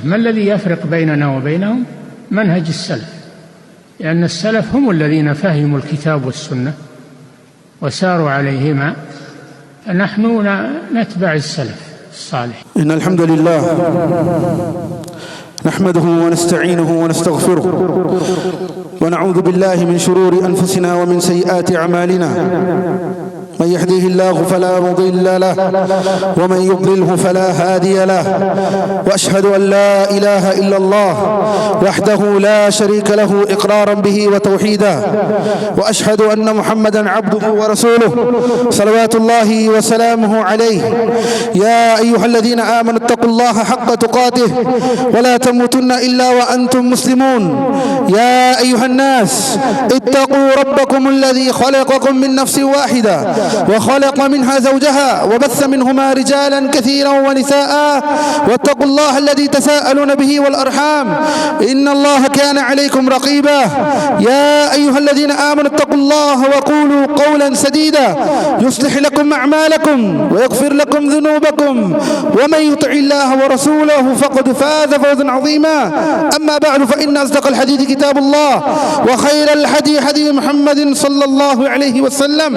ما الذي يفرق بيننا وبينهم؟ منهج السلف، لأن السلف هم الذين فهموا الكتاب والسنة وساروا عليهما، فنحن نتبع السلف الصالح. إن الحمد لله نحمده ونستعينه ونستغفره ونعوذ بالله من شرور أنفسنا ومن سيئات أعمالنا. من يهديه الله فلا مضل له ومن يضلله فلا هادي له، وأشهد أن لا إله إلا الله وحده لا شريك له إقرارا به وتوحيدا، وأشهد أن محمدا عبده ورسوله صلوات الله وسلامه عليه. يا أيها الذين آمنوا اتقوا الله حق تقاته ولا تموتن إلا وأنتم مسلمون. يا أيها الناس اتقوا ربكم الذي خلقكم من نفس واحدة وخلق منها زوجها وبث منهما رجالا كثيرا ونساء، واتقوا الله الذي تساءلون به والأرحام إن الله كان عليكم رقيبا. يا أيها الذين آمنوا اتقوا الله وقولوا قولا سديدا يصلح لكم أعمالكم ويغفر لكم ذنوبكم، ومن يطع الله ورسوله فقد فاز فوزا عظيما. أما بعد، فإن أصدق الحديث كتاب الله، وخير الهدي هدي محمد صلى الله عليه وسلم،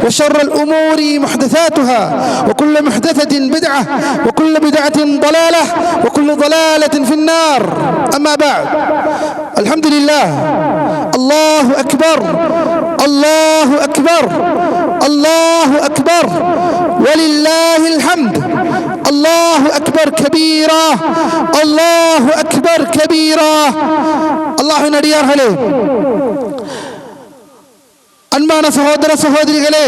وشر الأمور محدثاتها، وكل محدثة بدعة، وكل بدعة ضلالة، وكل ضلالة في النار. أما بعد، الحمد لله، الله أكبر، الله أكبر، الله أكبر، ولله الحمد. الله أكبر كبيرا، الله أكبر كبيرا. الله நடிகார்களே, அன்பான சகோதர சகோதரிகளே,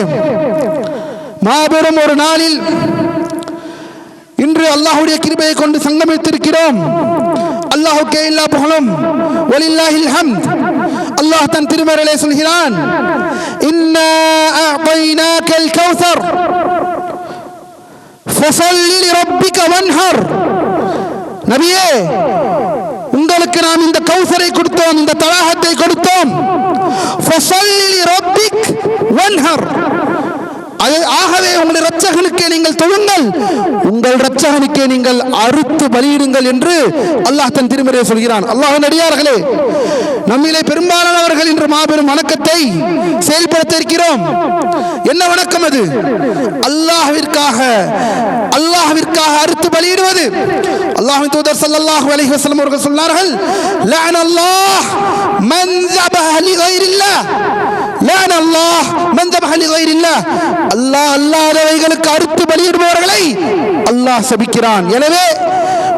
மாபெரும் ஒரு நாளில் இன்று அல்லாஹ்வுடைய கிருபையை கொண்டு சங்கமித்திருக்கிறோம். அல்லாஹ்வுக்கே எல்லா புகழும், வலில்லாஹில் ஹம்த். அல்லாஹ் தன் திருமறையிலே சொல்கிறான், இன்னா அஅதைனாக்கல் கௌஸர் ஃபஸல்லி லிரப்பிக வன்ஹர். நபியே, உங்களுக்கு நாம் இந்த கௌசரை கொடுத்தோம், இந்த தடாகத்தை கொடுத்தோம். ஃபஸல்லி லிரப்பிக் வன்ஹர். ஆகவே உங்கள் இரட்சகனுக்கே நீங்கள் தொழுங்கள், உங்கள் இரட்சகனுக்கே நீங்கள் அறுத்து பலியிடுங்கள் என்று அல்லாஹ் தன் திருமறையை சொல்கிறான். அல்லாஹ்வின் அடியார்களே, நம்மிலே பெரும்பாலானவர்கள் இன்று மாபெரும் வணக்கத்தை செயல்படுத்த இருக்கிறோம். என்ன வணக்கம் அது? அல்லாஹ்விற்காக அறுத்து பலியிடுவது. அல்லாஹ்வின் தூதர் ஸல்லல்லாஹு அலைஹி வஸல்லம் அவர்கள் சொன்னார்கள், லஅனல்லாஹ் மன் ஸபஹ லிகைரில்லாஹ், லஅனல்லாஹ் மன் ஸபஹ லிகைரில்லாஹ். அல்லாஹ் அல்லாதவைகளுக்கு அறுத்து பலியிடுபவர்களை அல்லாஹ் சபிக்கிறான். எனவே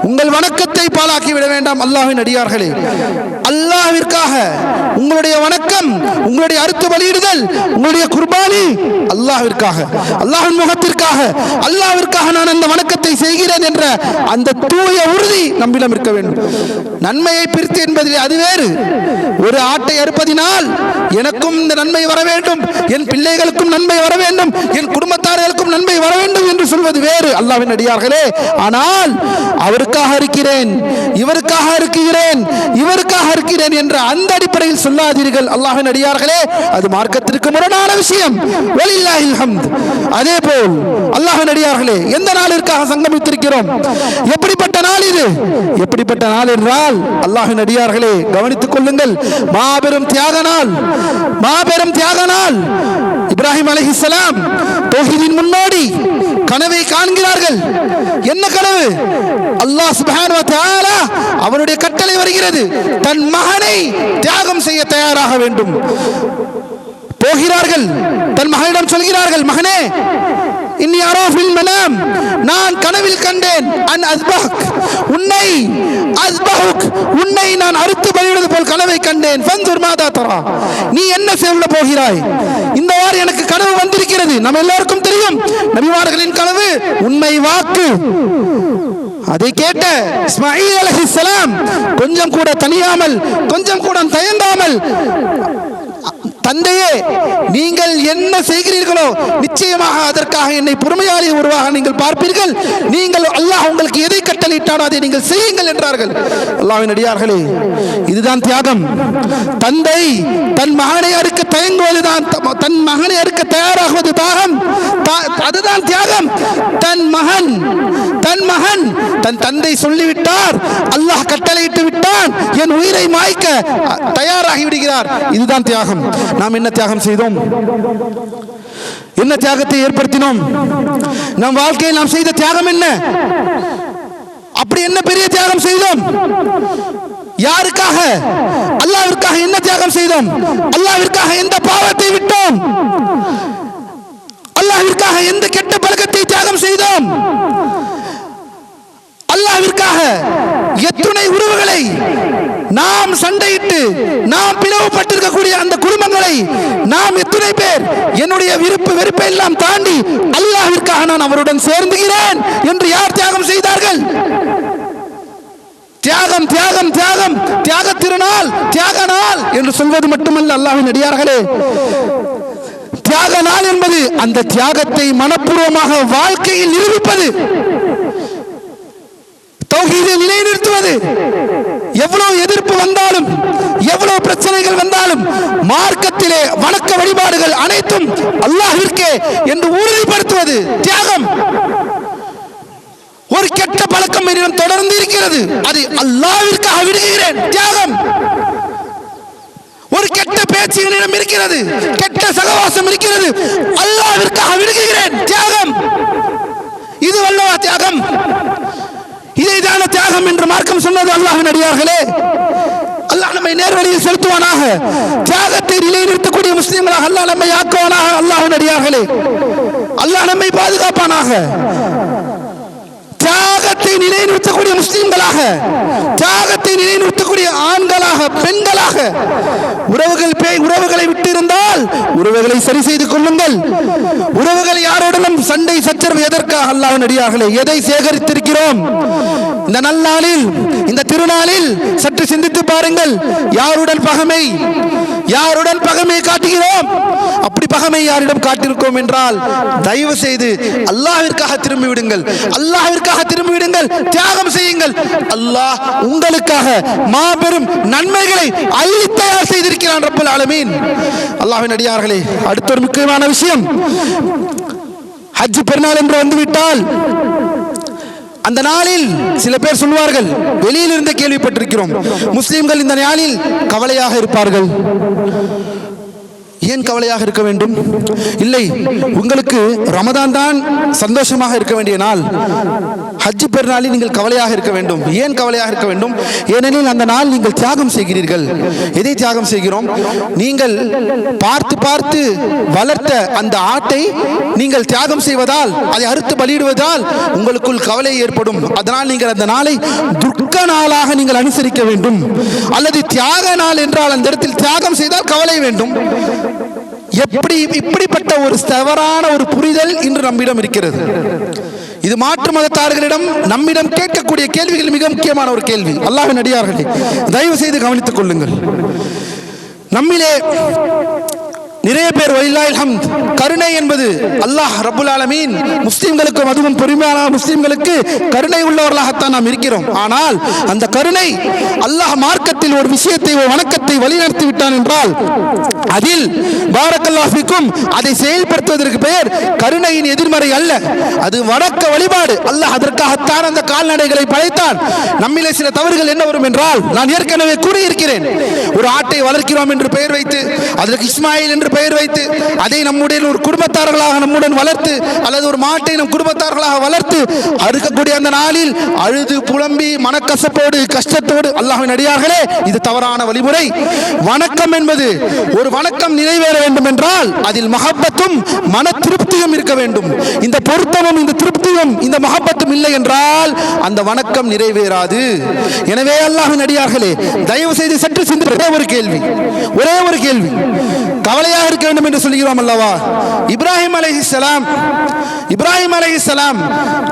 உங்கள் வணக்கத்தை பாழாக்கி விட வேண்டாம். அல்லாஹ்வின் அடியார்களே, அல்லாஹ்விற்காக உங்களுடைய வணக்கம், உங்களுடைய அறுத்து பலியிடுதல், உங்களுடைய குர்பானி அல்லாஹ்விற்காக, அல்லாஹ்வின் முகத்திற்காக, அல்லாஹ்விற்காக நான் அந்த வணக்கத்தை செய்கிறேன் என்ற அந்த தூய உறுதி நம்மிடம் இருக்க வேண்டும். நன்மையை பிரித்து என்பதில் அது வேறு. ஒரு ஆட்டை அறுப்பதினால் எனக்கும் இந்த நன்மை வர வேண்டும், என் பிள்ளைகளுக்கும் நன்மை வர வேண்டும், என் குடும்பத்தார்களுக்கும் நன்மை வர வேண்டும் என்று சொல்வது வேறு. அல்லாஹ்வின் அடியார்களே, ஆனால் அவருக்காக இருக்கிறேன், இவருக்காக இருக்கிறேன், இவருக்காக இருக்கிறேன் என்ற அந்த அடிப்படையில் சொல்லாதீர்கள். அல்லாஹ்வின் அடியார்களே, அது மார்க்கத்திற்கு முரணான விஷயம். வலில்லாஹில் ஹம்த். அதே போல் அல்லாஹ்வின் அடியார்களே, எந்த நாளிற்காக சங்கமித்திருக்கிறோம்? எப்படிப்பட்ட நாள் இது? எப்படிப்பட்ட நாள் என்றால், அல்லாஹ்வின் அடியார்களே கவனித்துக் கொள்ளுங்கள், மாபெரும் தியாக நாள், மாபெரும் தியாக நாள். இப்ராஹிம் அலைஹிஸ்ஸலாம் தௌஹீதின் முன்னோடி கனவை காண்கிறார்கள். என்ன கனவு? அல்லாஹ் சுப்ஹானஹு வ தஆலா அவருடைய கட்டளை வருகிறது, தன் மகனை தியாகம் செய்ய தயாராக வேண்டும். போகிறார்கள், தன் மகனிடம் சொல்கிறார்கள், மகனே, இன்னி அரா ஃபில் மனாம், நான் கனவில் கண்டேன், அன் அஸ்பஹக், உன்னை அஸ்பஹுக், உன்னை நான் அறுத்து பலியிடுவது போல் கனவை கண்டேன். ஃபன்துர் மாதா தரா, நீ என்ன செய்ய போகிறாய்? இந்த வாரம் எனக்கு கனவு வந்திருக்கிறது. நம்ம எல்லாருக்கும் தெரியும், நபிமார்களின் கனவு உண்மை வாக்கு. அதை கேட்ட இஸ்மாயில் அலைஹிஸ்ஸலாம் கொஞ்சம் கூட தனியாமல், கொஞ்சம் கூட தயங்காமல் தந்தையே, நீங்கள் என்ன செய்கிறீர்களோ நிச்சயமாக அதற்காக என்னை பொறுமையாளி உருவாக நீங்கள் பார்ப்பீர்கள். நீங்கள் அல்லாஹ் உங்களுக்கு எதை கட்டளையிட்டானோ அதை நீங்கள் செய்யுங்கள் என்றார்கள். அல்லாஹ்வின் அடியார்களே, இதுதான் தியாகம். தந்தை தன் மகனை அறுக்க தயங்குவதுதான், தன் மகனை அறுக்க தயாராகுவது தாகம், அதுதான் தியாகம். தன் மகன் தன் தந்தை சொல்லிவிட்டார், அல்லாஹ் கட்டளையிட்டு விட்டான், என் உயிரை மாய்க்க தயாராகி விடுகிறார். இதுதான் தியாகம். நாம் என்ன தியாகம் செய்தோம்? என்ன தியாகத்தை ஏற்படுத்தினோம்? நம் வாழ்க்கையில் நாம் செய்த தியாகம் என்ன? அப்படி என்ன பெரிய தியாகம் செய்தோம்? யாருக்காக? அல்லாஹ்விற்காக என்ன தியாகம் செய்தோம்? அல்லாஹ்விற்காக எந்த பாவத்தை விட்டோம்? அல்லாஹ்விற்காக எந்த கெட்ட பழக்கத்தை தியாகம் செய்தோம்? அல்லாஹ்விற்காக எத்துணை உறவுகளை நாம் சண்டையிட்டு நாம் பிளவுபட்டிருக்கக்கூடிய அந்த குடும்பங்களை நாம் எத்தனை பேர் என்னுடைய விருப்பு வெறுப்பை எல்லாம் தாண்டி அல்லாஹ்விற்காக நான் அவருடன் சேர்ந்துகிறேன் என்று யார் தியாகம் செய்தார்கள்? தியாகம் தியாகம் தியாகம், தியாக திருநாள், தியாக நாள் என்று சொல்வது மட்டுமல்ல அல்லாஹ்வின் அடியார்களே, தியாக நாள் என்பது அந்த தியாகத்தை மனப்பூர்வமாக வாழ்க்கையில் நிரூபிப்பது, தௌஹீதை நிலைநிறுத்துவது. எவ்வளவு எதிர்ப்பு வந்தாலும், எவ்வளவு பிரச்சனைகள் வந்தாலும், மார்க்கத்திலே வணக்க வழிபாடுகள் அனைத்தும் அல்லாஹ்விற்கே என்று உறுதிப்படுத்துவது தியாகம். ஒரு கெட்ட பழக்கம் என்னிடம் தொடர்ந்து இருக்கிறது, அது அல்லாஹ்விற்காக விடுகிறேன், தியாகம். ஒரு கெட்ட பேச்சு என்னிடம் இருக்கிறது, கெட்ட சகவாசம் இருக்கிறது, அல்லாஹ்விற்காக விடுகிறேன், தியாகம். இது வல்லவா தியாகம்? இதைதான தியாகம் என்று மார்க்கம் சொன்னது. அல்லாஹ்வின் அடியார்களே, அல்லாஹ் நம்மை நேர்வழியில் செலுத்துவானாக. தியாகத்தை நிலைநிறுத்தக்கூடிய முஸ்லிம்களாக அல்லாஹ் நம்மை ஆக்குவானாக. அல்லாஹ்வின் அடியார்களே, அல்லாஹ் நம்மை பாதுகாப்பானாக. தியாகத்தை நிலைநிறுத்தக்கூடிய முஸ்லிம்களாக, தியாகத்தை நிலைநிறுத்தக்கூடிய ஆண்களாக, பெண்களாக, உறவுகளை விட்டு இருந்தால் உறவுகளை சரி செய்து கொள்ளுங்கள். உறவுகள் யாரோடனும் சண்டை சச்சரவு எதற்காக? அல்லாஹ்வின் அடியார்களே, எதை சேகரித்திருக்கிறோம் இந்த நல்நாளில், இந்த திருநாளில்? சற்று சிந்தித்து பாருங்கள். யாருடன் பகமை, யாருடன் பகமை காட்டுகிறோம்? அப்படி பகமை யாரிடம் காட்டியிருக்கோம் என்றால் தயவு செய்து அல்லாஹ்விற்காக திரும்பி விடுங்கள், அல்லாஹ்விற்காக திரும்பி விடுங்கள், தியாகம் செய்யுங்கள். அல்லாஹ் உங்களுக்காக மாபெரும் நன்மைகளை அள்ளி தயார் செய்திருக்கிறான் ரப்பல் ஆலமீன். அல்லாஹ்வின் அடியார்களே, அடுத்த ஒரு முக்கியமான விஷயம், ஹஜ் பெருநாள் என்று வந்துவிட்டால் அந்த நாளில் சில பேர் சொல்வார்கள், வெளியில் இருந்து கேள்விப்பட்டிருக்கிறோம், முஸ்லிம்கள் இந்த நாளில் கவலையாக இருப்பார்கள். ஏன் கவலையாக இருக்க வேண்டும்? இல்லை, உங்களுக்கு ரமதான் தான் சந்தோஷமாக இருக்க வேண்டிய நாள். ஹஜ் பெருநாளில் நீங்கள் கவலையாக இருக்க வேண்டும். ஏன் கவலையாக இருக்க வேண்டும்? ஏனெனில் அந்த நாள் நீங்கள் தியாகம் செய்கிறீர்கள். எதை தியாகம் செய்கிறோம்? நீங்கள் பார்த்து பார்த்து வளர்த்த அந்த ஆட்டை நீங்கள் தியாகம் செய்வதால், அதை அறுத்து பலியிடுவதால் உங்களுக்குள் கவலை ஏற்படும். அதனால் நீங்கள் அந்த நாளை துக்க நாளாக நீங்கள் அனுசரிக்க வேண்டும். அல்லது தியாக நாள் என்றால் அந்த இடத்தில் தியாகம் செய்தால் கவலை வேண்டும். இப்படிப்பட்ட ஒரு தவறான ஒரு புரிதல் இன்று நம்மிடம் இருக்கிறது. இது மாற்று மதத்தார்களிடம் நம்மிடம் கேட்கக்கூடிய கேள்விகள் மிக முக்கியமான ஒரு கேள்வி. அல்லாஹ்வின் அடியார்களே, தயவு செய்து கவனித்துக் கொள்ளுங்கள். நம்மிலே நிறைய பேர் வலில்லாஹில் ஹம்த், கருணை என்பது அல்லாஹ் ரப்புல் ஆலமீன் முஸ்லிம்களுக்கும், அதுவும் பொறுமையான முஸ்லிம்களுக்கு கருணை உள்ளவர்களாகத்தான் நாம் இருக்கிறோம். ஆனால் அந்த கருணை, அல்லாஹ் மார்க்கத்தில் ஒரு விஷயத்தை, ஒரு வணக்கத்தை வழிநடத்தி விட்டான் என்றால் அதில் பாரக்கல்லாஹு ஃபீக்கும் அதை செயல்படுத்துவதற்கு பெயர் கருணையின் எதிர்மறை அல்ல, அது வணக்க வழிபாடு. அல்லாஹ் அதற்காகத்தான் அந்த கால்நடைகளை படைத்தான். நம்மிலே சில தவறுகள் என்ன வரும் என்றால், நான் ஏற்கனவே கூறியிருக்கிறேன், ஒரு ஆட்டை வளர்க்கிறோம் என்று பெயர் வைத்து, அதற்கு இஸ்மாயில் என்று பெயர் வைத்து, அதை நம்முடைய ஒரு குடும்பத்தார்களாக நம்முடன் வளர்த்து, அல்லது ஒரு மாட்டை நம் குடும்பத்தார்களாக வளர்த்து அறுக்கக்கூடிய அந்த நாளில் அழுது புலம்பி மனக்கசப்போடு கஷ்டத்தோடு, அல்லாஹ்வின் அடியார்களே, இது தவறான வழிமுறை. வணக்கம் என்பது, ஒரு வணக்கம் நிறைவேற வேண்டும் என்றால் அதில் மஹப்பத்தும் மன திருப்தியும் இருக்க வேண்டும். இந்த பொருத்தமும் இந்த திருப்தியும் இந்த மஹப்பத்தும் இல்லை என்றால் அந்த வணக்கம் நிறைவேறாது. எனவே அல்லாஹ்வின் அடியார்களே, தயவு செய்து சற்று சிந்தித்து, ஒரே ஒரு கேள்வி, கவலையாக இருக்க வேண்டும் என்று சொல்கிறோம் அல்லவா? இப்ராஹிம் அலைஹிஸ்ஸலாம்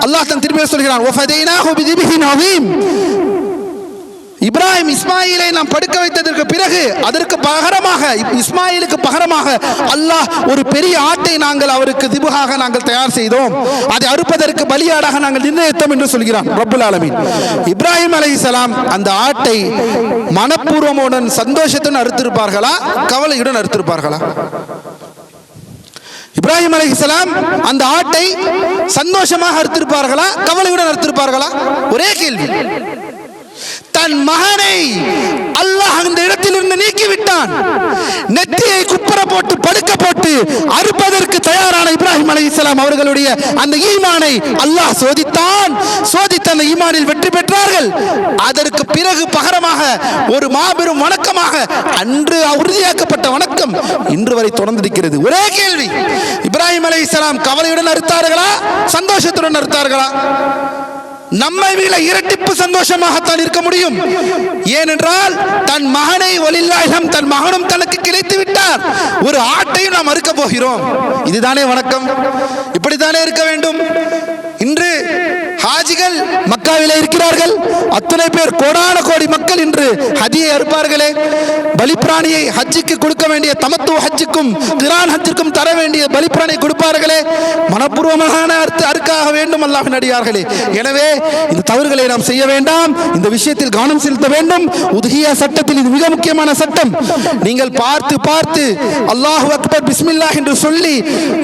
அல்லாஹ் தன் திரும்பிய சொல்கிறான், வஃபதைனாஹு பிதிபிஹின் அதீம். இப்ராஹிம் இஸ்மாயிலை நாம் படுக்க வைத்ததற்கு பிறகு அதற்கு பகரமாக, இஸ்மாயிலுக்கு பகரமாக அல்லாஹ் ஒரு பெரிய ஆட்டை நாங்கள் அவருக்கு திபுகாக நாங்கள் தயார் செய்தோம், அதை அறுப்பதற்கு பலியாடாக நாங்கள் நிர்ணயித்தோம் என்று சொல்கிறான் ரப்புல் ஆலமீன். இப்ராஹிம் அலைஹிஸ்ஸலாம் அந்த ஆட்டை மனப்பூர்வமுடன் சந்தோஷத்துடன் அறுத்திருப்பார்களா, கவலையுடன் அறுத்திருப்பார்களா? இப்ராஹிம் அலைஹிஸ்ஸலாம் அந்த ஆட்டை சந்தோஷமாக அறுத்திருப்பார்களா, கவலையுடன் அறுத்திருப்பார்களா? ஒரே கேள்வி. தன் மகனை அல்லாஹ் அந்த இடத்திலிருந்து நீக்கிவிட்டான். நெத்தியை குப்புற போட்டு படுக்க போட்டு அறுப்பதற்கு தயாரான இப்ராஹிம் அலைஹிஸ்ஸலாம் அவர்களுடைய அந்த ஈமானை அல்லாஹ் சோதித்தான். சோதித்த அந்த ஈமானில் வெற்றி பெற்றார்கள். அதற்கு பிறகு பகரமாக ஒரு மாபெரும் வணக்கமாக அன்று உறுதியாக்கப்பட்ட வணக்கம் இன்று வரை தொடர்ந்திருக்கிறது. ஒரே கேள்வி, இப்ராஹிம் அலைஹிஸ்ஸலாம் கவலையுடன் அறுத்தார்களா, சந்தோஷத்துடன் அறுத்தார்களா? நம்மை விட இரட்டிப்பு சந்தோஷமாகத்தான் இருக்க முடியும். ஏனென்றால் தன் மகனை வலில்லாஹிம், தன் மகனும் தனக்கு கிடைத்து விட்டார், ஒரு ஆட்டையும் நாம் அறுக்க போகிறோம். இதுதானே வணக்கம், இப்படித்தானே இருக்க வேண்டும். இன்று ஹாஜிகள் மக்காவிலே இருக்கிறார்கள், அத்தனை பேர் கோடான கோடி மக்கள் இன்று ஹஜ்ஜியை அறுப்பார்களே, பலிப்பிராணியை ஹஜ்ஜுக்கு கொடுக்க வேண்டிய தமத்து ஹஜ்ஜுக்கும் கிரான் ஹஜ்ஜுக்கும் தர வேண்டிய பலிப்பிராணியை கொடுப்பார்களே, மனப்பூர்வமான அறுக்காக வேண்டும் அல்லாஹ்வின் அடியார்களே. எனவே இந்த தவறுகளை நாம் செய்ய வேண்டாம், இந்த விஷயத்தில் கவனம் செலுத்த வேண்டும். உதுஹியா சட்டத்தில் இது மிக முக்கியமான சட்டம். நீங்கள் பார்த்து பார்த்து அல்லாஹு அக்பர் பிஸ்மில்லாஹ் என்று சொல்லி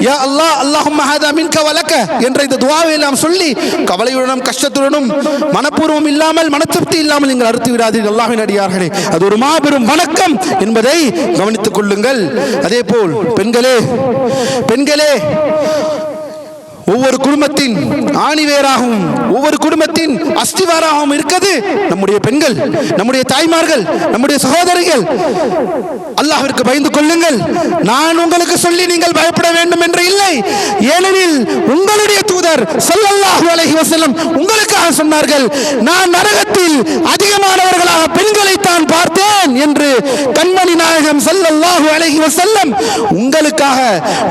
யா அல்லாஹ் அல்லாஹும்ம ஹாதா மின்க வலக என்ற இந்த துஆவை நாம் சொல்லி கவலையுடனும் கஷ்டத்துடனும் மனப்பூர்வம் இல்லாமல் மனத்திருப்தி இல்லாமல் நீங்கள் அறுத்து விடாதீர்கள் அல்லாஹ்வின் அடியார்களே. அது ஒரு மாபெரும் வணக்கம் என்பதை கவனித்துக் கொள்ளுங்கள். அதே போல் பெண்களே ஒவ்வொரு குடும்பத்தின் ஆணிவேராகவும் ஒவ்வொரு குடும்பத்தின் அஸ்திவாராகவும் இருக்கிறது நம்முடைய பெண்கள், நம்முடைய தாய்மார்கள், நம்முடைய சகோதரிகள். அல்லாஹ்விற்கு பயந்து கொள்ளுங்கள். நான் உங்களுக்கு சொல்லி நீங்கள் பயப்பட வேண்டும் என்று இல்லை. ஏனெனில் உங்களுடைய தூதர் ஸல்லல்லாஹு அலைஹி வஸல்லம் உங்களுக்காக சொன்னார்கள், நான் நரகத்தில் அதிகமானவர்களாக பெண்களை தான் பார்த்தேன் என்று. கண்மணி நாயகம் ஸல்லல்லாஹு அலைஹி வஸல்லம் உங்களுக்காக,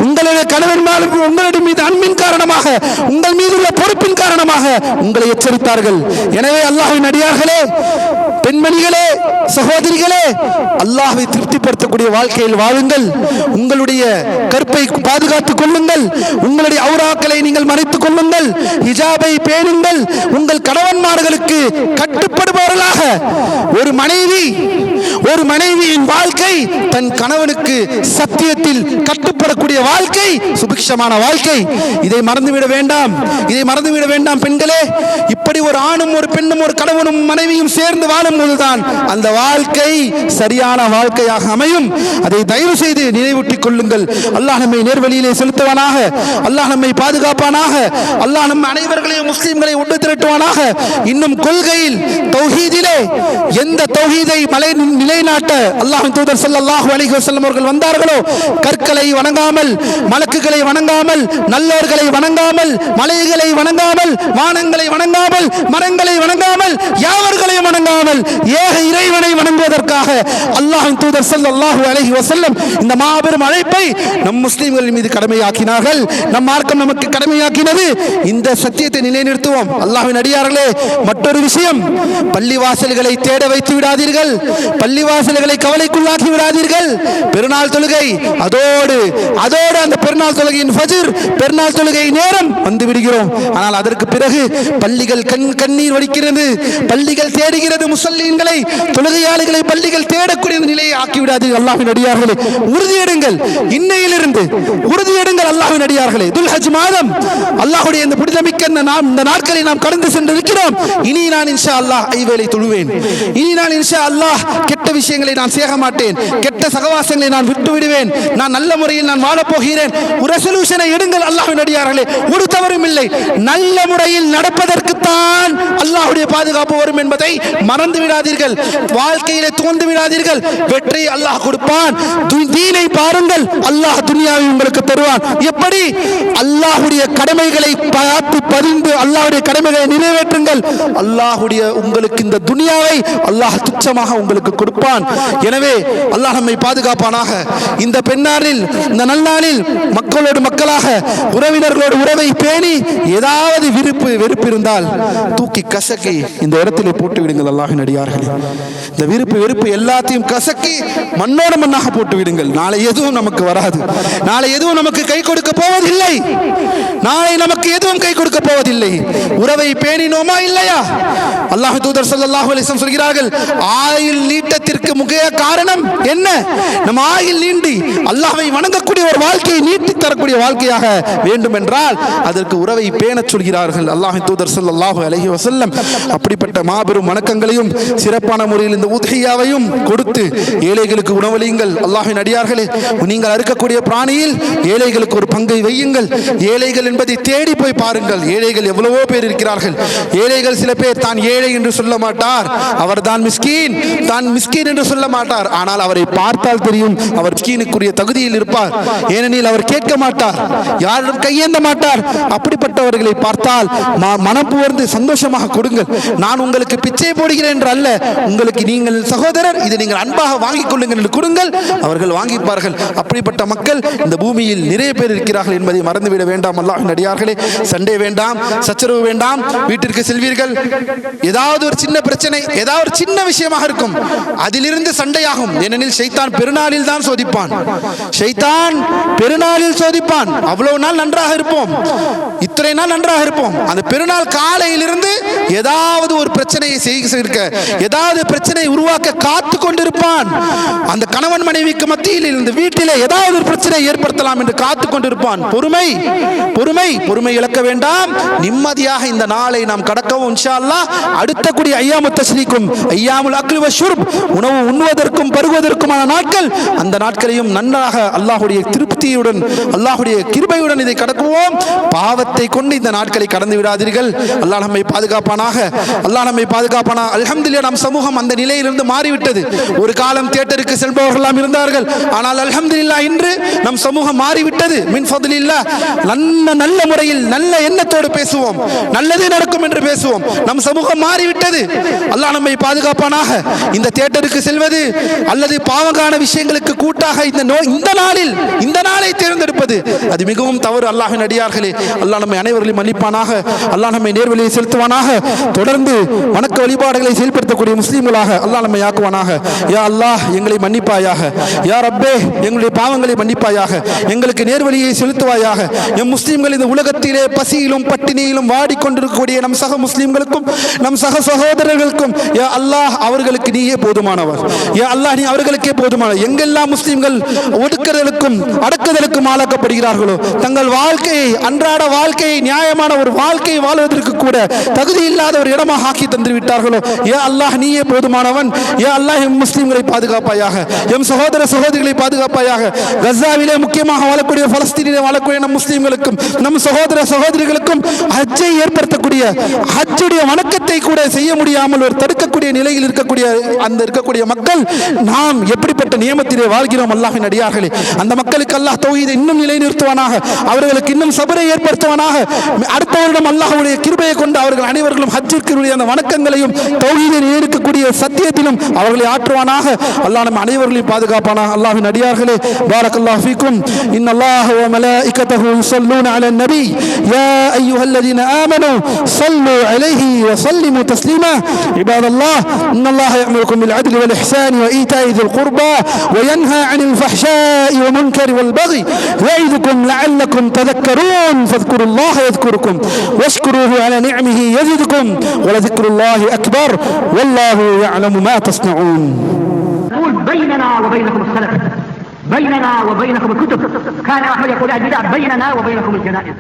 உங்களுடைய கணவன்மாருக்கு உங்களுடைய மீது அன்பின் காரணமாக, உங்கள் மீது உள்ள பொறுப்பின் காரணமாக உங்களை எச்சரித்தார்கள். எனவே அல்லாஹ்வின் அடியார்களே, பெண்மணிகளே, சகோதரிகளே, அல்லாஹ்வை திருப்திப்படுத்தக்கூடிய வாழ்க்கையில் வாழுங்கள். உங்களுடைய கற்பை பாதுகாத்துக் கொள்ளுங்கள். உங்களுடைய ஔராக்களை நீங்கள் மறைத்துக் கொள்ளுங்கள். ஹிஜாபை பேணுங்கள். உங்கள் கணவன்மார்களுக்கு கட்டுப்படுபவர்களாக ஒரு மனைவியின் வாழ்க்கை தன் கணவனுக்கு சத்தியத்தில் கட்டுப்படக்கூடிய வாழ்க்கை சுபிக்ஷமான வாழ்க்கை. இதை மறந்துவிட வேண்டாம் பெண்களே. இப்படி ஒரு ஆணும் ஒரு பெண்ணும் ஒரு கணவனும் மனைவியும் சேர்ந்து வாழும் போதுதான் அந்த வாழ்க்கை சரியான வாழ்க்கையாக அமையும். அதை தயவு செய்து நினைவூட்டிக் கொள்ளுங்கள். அல்லாஹ் நம்மை நேர்வழியிலே செலுத்துவானாக. அல்லாஹ் நம்மை பாதுகாப்பானாக. அல்லாஹ் நம் அனைவர்களையும் முஸ்லிம்களை ஒன்று திரட்டுவானாக. இன்னும் கொள்கையில் தௌஹீதிலே எந்த தௌஹீதை நிலைநாட்ட அல்லாஹ்வின் தூதர் ஸல்லல்லாஹு அலைஹி வஸல்லம் அவர்கள் வந்தார்களோ, கற்களை வணங்காமல், மலக்குகளை வணங்காமல், நல்லோர்களை வணங்காமல், மலைகளை வணங்காமல், வானங்களை வணங்காமல், மரங்களை வணங்காமல், யாவர்களையும் வணங்காமல் ஏக இறைவனை வணங்குவதற்காக அல்லாஹ்வின் தூதர் ஸல்லல்லாஹு அலைஹி வஸல்லம் இந்த மாபெரும் அழைப்பை நம் முஸ்லிம்கள் மீது கடமையாக்கினார்கள். நம் மார்க்கம் நமக்கு கடமையாக்கினது. இந்த சத்தியத்தை நிலைநிறுத்துவோம். அல்லாஹ்வின் அடியார்களே, மற்றொரு விஷயம், பள்ளிவாசல்களை தேட வைத்து விடாதீர்கள். பள்ளிவாசல்களை கவலைக்குள்ளாக்கி விடாதீர்கள். பெருநாள் தொழுகை, அதோடு அந்த பெருநாள் தொழுகையின் ஃபஜ்ர், பெருநாள் தொழுகை நேரம் வந்து விடுகிறோம். ஆனால் அதற்கு பிறகு பள்ளிகள் கண்ணீர் வடிக்கிறது, பள்ளிகள் தேடுகிறது முஸல்லீன்களை, தொழுகையாளிகளை பள்ளிகள் தேடக்கூடிய நிலையை ஆக்கிவிடாதீர்கள். அல்லாஹ்வின் அடியார்களே, உறுதியெடுங்கள். இன்னையிலிருந்து உறுதியெடுங்கள் அல்லாஹ்வின் அடியார்களே. துல்ஹஜ் மாதம், அல்லாஹ்வுடைய இந்த புனிதமிக்க இந்த நாட்களை நாம் கடந்து சென்றிருக்கிறோம். இனி நான் இன்ஷா அல்லாஹ் ஐவேளை தொழுவேன். இனி நான் இன்ஷா அல்லாஹ் கெட்ட விஷயங்களை நான் செய்ய மாட்டேன். கெட்ட சகவாசங்களை நான் விட்டு விடுவேன். நான் நல்ல முறையில் நான் வாழப் போகிறேன். ஒரு ரெசல்யூஷனை எடுங்கள் அல்லாஹ்வின் அடியார்களே. ஒரு தவறும் இல்லை. நல்ல முறையில் நடப்பதற்குத்தான் அல்லாஹ்வுடைய பாதுகாப்பு வரும் என்பதை மறந்து விடாதீர்கள். வாழ்க்கையிலே துவந்து விடாதீர்கள், வெற்றி அல்லாஹ் கொடுப்பான். தீனை பாருங்கள், அல்லாஹ் துனியாவை உங்களுக்கு தருவான். எப்படி? அல்லாஹ்வுடைய கடமைகளை பார்த்து பதிந்து அல்லாஹ்வுடைய கடமைகளை நிறைவேற்றுங்கள், அல்லாஹ்வுடைய உங்களுக்கு இந்த துனியாவை அல்லாஹ் துச்சமாக உங்களுக்கு கொடுப்பான். எனவே அல்லாஹ் நம்மை பாதுகாப்பானாக. இந்த பெண்ணாரில், இந்த நன்னாளில் மக்களோடு மக்களாக, உறவினர்களோடு உறவை பேணி ஏதாவது வெறுப்பு இருந்தால் தூக்கி கசக்கி இந்த இடத்திலே போட்டு விடுங்கள். அல்லாஹ்வின் அடியார்களே, இந்த வெறுப்பு எல்லாத்தையும் கசக்கி மண்ணோட மண்ணாக போட்டு விடுங்கள். நாளை எதுவும் நமக்கு வராது, நாளை எதுவும் நமக்கு கை கொடுக்க போவதில்லை, நாளை நமக்கு எதுவும் கை கொடுக்க போவதில்லை. உறவை பேணினோமா இல்லையா? அல்லாஹ் தூதர் ஸல்லல்லாஹு அலைஹி வஸல்லம் சொல்கிறார்கள், ஆயுள் நீட்டத்திற்கு முக்கிய காரணம் என்ன? நம் ஆயுள் நீண்டி அல்லாஹ்வை வணங்கக்கூடிய ஒரு வாழ்க்கையை நீட்டி தரக்கூடிய வாழ்க்கையாக வேண்டும் என்றால் அதற்கு உறவை பேணச் சொல்கிறார்கள் அல்லாஹ்வின் தூதர் ஸல்லல்லாஹு அலைஹி வஸல்லம். அப்படிப்பட்ட மாபெரும் வணக்கங்களையும் சிறப்பான முறையில் இந்த உத்ஹியாவையும் கொடுத்து ஏழைகளுக்கு உணவளியுங்கள். அல்லாஹ்வின் அடியார்களே, நீங்கள் அறுக்கக்கூடிய பிராணியில் ஏழைகளுக்கு ஒரு பங்கை வையுங்கள். ஏழைகள் என்பதை தேடி போய் பாருங்கள். ஏழைகள் எவ்வளவோ பேர் இருக்கிறார்கள். ஏழைகள் சில பேர் தான் ஏழை என்று சொல்ல மாட்டார், அவர் தான் மிஸ்கீன், தான் மிஸ்கீன் என்று சொல்ல மாட்டார். ஆனால் அவரை பார்த்தால் தெரியும் அவர் மிஸ்கீனுக்குரிய தகுதியில் இருப்பார். ஏனெனில் அவர் கேட்க மாட்டார், யாரும் கையேந்த மாட்டார். அப்படிப்பட்டவர்களை பார்த்தால் மனப்புவர்ந்து சந்தோஷமாக கொடுங்கள். நான் உங்களுக்கு பிச்சை போடுகிறேன் என்று அல்ல, உங்களுக்கு நீங்கள் சகோதரர், இதை நீங்கள் அன்பாக வாங்கிக் கொள்ளுங்கள் என்று கொடுங்கள், அவர்கள் வாங்கிப்பார்கள். அப்படிப்பட்ட மக்கள் இந்த பூமியில் நிறைய பேர் இருக்கிறார்கள் என்பதை மறந்துவிட வேண்டாம். அல்லாஹ்வின் அடியார்களே, சண்டை வேண்டாம், சச்சரவு வேண்டாம். வீட்டிற்கு செல்வீர்கள், ஏதாவது ஒரு சின்ன பிரச்சனை, ஏதாவது ஒரு சின்ன விஷயமாக இருக்கும், அதிலிருந்து சண்டையாகும். ஏனெனில் ஷைத்தான் பெருநாளில் தான் சோதிப்பான், ஷைத்தான் பெருநாளில் சோதிப்பான். அவ்வளவு நாள் நன்றாக இருப்போம், இத்தனை நாள் நன்றாக இருப்போம், அந்த பெருநாள் காலையிலிருந்து ஏதாவது ஒரு பிரச்சனையை செய்ய, ஏதாவது பிரச்சனை உருவாக்க காத்து கொண்டிருப்பான். அந்த கணவன் மனைவிக்கு மத்தியில் இந்த வீட்டிலே ஏதாவது ஒரு பிரச்சனை ஏற்படுத்தலாம் என்று காத்து கொண்டிருப்பான். பொறுமை இழக்க வேண்டாம். நிம்மதியாக இந்த நாளை நாம் கடக்கவும் இன்ஷா அல்லாஹ். அடுத்த கூடிய ஐயாமுத் தஸ்ரீக்கும் ஐயாமுல் அக்லி வஷ்ஷுர்ப், உணவு உண்ணுவதற்கும் பருகுவதற்குமான நாட்கள், அந்த நாட்களையும் நன்றாக அல்லாஹ்வுடைய திருப்தியுடன், அல்லாஹ்வுடைய கிருபையுடன் இதை கடக்குவோம். பாவத்தை கொண்டு இந்த நாட்களை கடந்து விடாதீர்கள். அல்லாஹ் நம்மை பாதுகாப்பானாக, அல்லாஹ் நம்மை பாதுகாப்பானாக. அல்ஹம்துலில்லாஹ், நம் சமூகம் அந்த நிலையிலிருந்து மாறிவிட்டது. ஒரு காலம் தியேட்டருக்கு செல்பவர்களாம் இருந்தார்கள், ஆனால் அல்ஹம்துலில்லாஹ் இன்று நம் சமூகம் மாறிவிட்டது. மின் ஃபத்லில்லாஹ், நல்ல முறையில் நல்ல எண்ணத்தோடு பேசுவோம், நல்லதே நடக்கும் என்று பேசுவோம். நம் சமூகம் மாறிவிட்டது. அல்லாஹ் நம்மை பாதுகாப்பானாக. இந்த தியேட்டருக்கு செல்வது அல்லது பாவகான விஷயங்களுக்கு கூட்டாக இந்த நாளை தேர்ந்தெடுப்பது அது மிகவும் தவறு. அல்லாஹ்வின் அடியார்களே, அல்லாஹ் நம்மை அனைவர்களையும் மன்னிப்பானாக. அல்லாஹ் நம்மை நேர்வழியை செலுத்துவானாக. தொடர்ந்து வணக்க வழிபாடுகளை செயல்படுத்தக்கூடிய முஸ்லீம்களாக அல்லாஹ் நம்மை ஆக்குவானாக. யா அல்லாஹ், எங்களை மன்னிப்பாயாக. யா ரப்பே, எங்களுடைய பாவங்களை மன்னிப்பாயாக. எங்களுக்கு நேர்வழியை செலுத்துவாயாக. எம் முஸ்லீம்கள் இந்த உலகத்திலே பசியிலும் பட்டினியிலும் வாடிக்கொண்டிருக்கக்கூடிய நம் சக முஸ்லீம்களுக்கும் நம் சக சகோதரர்களுக்கும் யா அல்லாஹ் அவர்களுக்கு நீயே போதுமானவர். யா அல்லாஹ், நீ அவர்களுக்கே போதுமானவர். எங்கெல்லாம் முஸ்லீம்கள் ஒடுக்குதலுக்கும் அடக்குதலுக்கும் ஆளாக்கப்படுகிறார்களோ, தங்கள் வாழ்க்கையை, அன்றாட வாழ்க்கையை, நியாயமான ஒரு வாழ்க்கையை வாழ்வதற்கு கூட தகுதி இல்லாத ஒரு இடமாக ஆக்கி தந்து விட்டார்களோ, யா அல்லாஹ் நீயே போதுமானவன். யா அல்லாஹ், எம் முஸ்லீம்களை பாதுகாப்பாயாக, எம் சகோதர சகோதரிகளை பாதுகாப்பாயாக. கஸாவிலே முக்கியமாக வாழக்கூடிய, பலஸ்தீனிலே வாழக்கூடிய நம் முஸ்லீம்களுக்கும் நம் சகோதர சகோதரிகளுக்கும் ஹஜ்ஜை ஏற்படுத்தக்கூடிய, ஹஜ்ஜுடைய வணக்கத்தை கூட செய்ய முடியாமல் ஒரு தடுக்கக்கூடிய நிலையில் இருக்கக்கூடிய மக்கள், நாம் எப்படிப்பட்ட நியமத்திலே வாழ்கிறோம். அல்லாஹ்வின் அடியார்களே, அந்த மக்களுக்கு அல்லாஹ் தௌஹீதை இன்னும் நிலைநிறுத்துவானாக, அவர்களுக்கு இன்னும் சபரை ஏற்படுத்துவானாக. அடுத்த வருடம் அல்லாஹ்வுடைய கிருபையை கொண்டு அவர்கள் அனைவர்களும் ஹஜ்ஜிற்குரிய அந்த வணக்கங்களையும் தௌஹீதை இருக்கக்கூடிய சத்தியத்திலும் அவர்களை ஆற்றுவானாக. அல்லாஹ் நம் அனைவர்களையும் பாதுகாப்பானாக. அல்லாஹ்வின் அடியார்களே, பாரக்கல்லாஹு ஃபீக்கும். இன்னல்லாஹ வ மலாயிகத்தஹு யுஸல்லூன அலன் நபி யா அய்யுஹல்லதீன ஆமனூ ஸல்லூ அலைஹி வ ஸல்லிமு தஸ்லீமா. இபாதல்லாஹ், இன்னல்லாஹ يأمركم بالعدل والإحسان وإيتاء ذي القربى وينهى عن الفحشاء والمنكر والبغي يعظكم لعلكم تذكرون. فاذكروا الله يذكركم واشكروه على نعمه يزدكم ولذكر الله أكبر والله يعلم ما تصنعون. بيننا وبينكم السلف، بيننا وبينكم الكتب. كان أحمد يقول البدع بيننا وبينكم الجنائز.